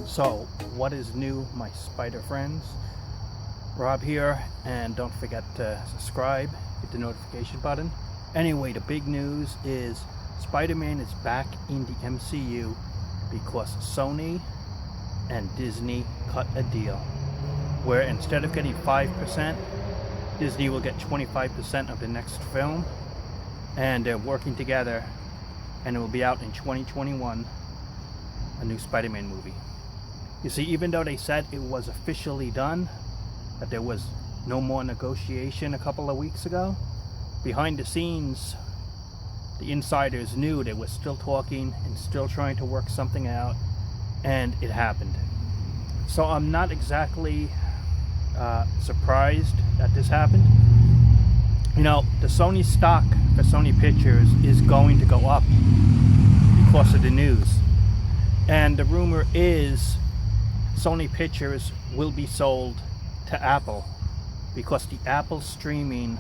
So, what is new, my spider friends? Rob here, and don't forget to subscribe, hit the notification button. Anyway, the big news is Spider-Man is back in the MCU because Sony and Disney cut a deal where instead of getting 5%, Disney will get 25% of the next film, and they're working together, and it will be out in 2021, a new Spider-Man movie. You see, even though they said it was officially done, that there was no more negotiation a couple of weeks ago, behind the scenes, the insiders knew they were still talking and still trying to work something out, and it happened. So I'm not exactly surprised that this happened. You know, the Sony stock for Sony Pictures is going to go up because of the news. And the rumor is Sony Pictures will be sold to Apple because the Apple streaming,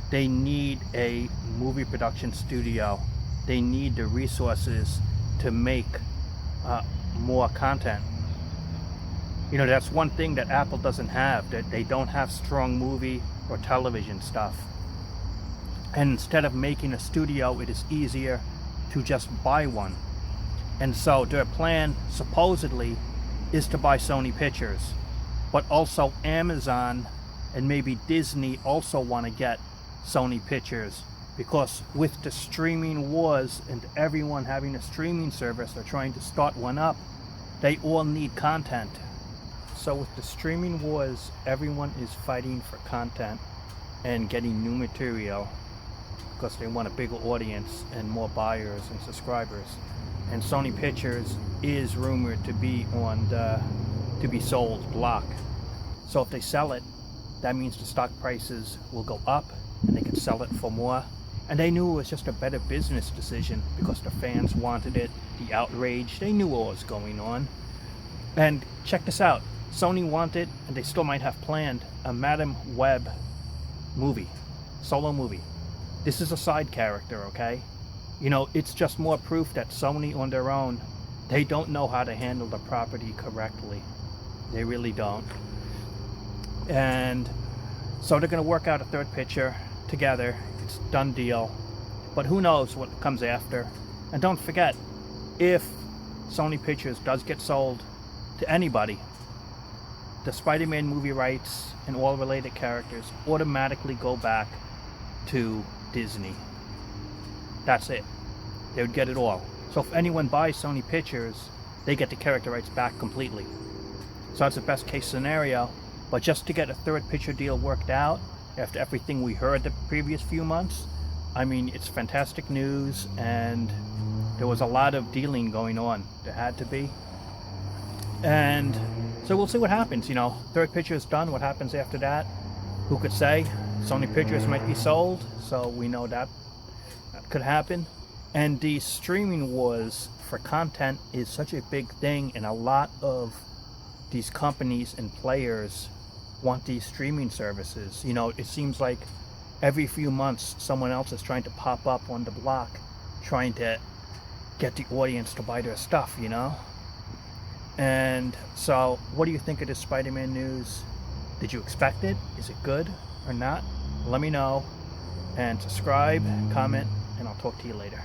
they need a movie production studio. They need the resources to make more content. You know, that's one thing that Apple doesn't have, that they don't have strong movie or television stuff. And instead of making a studio, it is easier to just buy one. And so their plan supposedly is to buy Sony Pictures, but also Amazon and maybe Disney also want to get Sony Pictures, because with the streaming wars and everyone having a streaming service or trying to start one up, they all need content. So with the streaming wars, everyone is fighting for content and getting new material because they want a bigger audience and more buyers and subscribers. And Sony Pictures is rumored to be on the to be sold block. So if they sell it, that means the stock prices will go up and they can sell it for more. And they knew it was just a better business decision because the fans wanted it, the outrage, they knew what was going on. And check this out, Sony wanted, and they still might have planned, a Madam Web movie, solo movie. This is a side character, okay? You know, it's just more proof that Sony on their own, they don't know how to handle the property correctly. They really don't. And so they're going to work out a third picture together. It's a done deal. But who knows what comes after. And don't forget, if Sony Pictures does get sold to anybody, the Spider-Man movie rights and all related characters automatically go back to Disney. That's it. They would get it all. So if anyone buys Sony Pictures, they get the character rights back completely. So that's the best case scenario. But just to get a third picture deal worked out after everything we heard the previous few months, I mean, it's fantastic news, and there was a lot of dealing going on. There had to be. And so we'll see what happens. You know, third picture is done. What happens after that? Who could say? Sony Pictures might be sold, so we know that could happen. And the streaming wars for content is such a big thing, and a lot of these companies and players want these streaming services. You know, it seems like every few months someone else is trying to pop up on the block, trying to get the audience to buy their stuff, you know? And so what do you think of this Spider-Man news? Did you expect it? Is it good or not? Let me know, and subscribe, comment, and I'll talk to you later.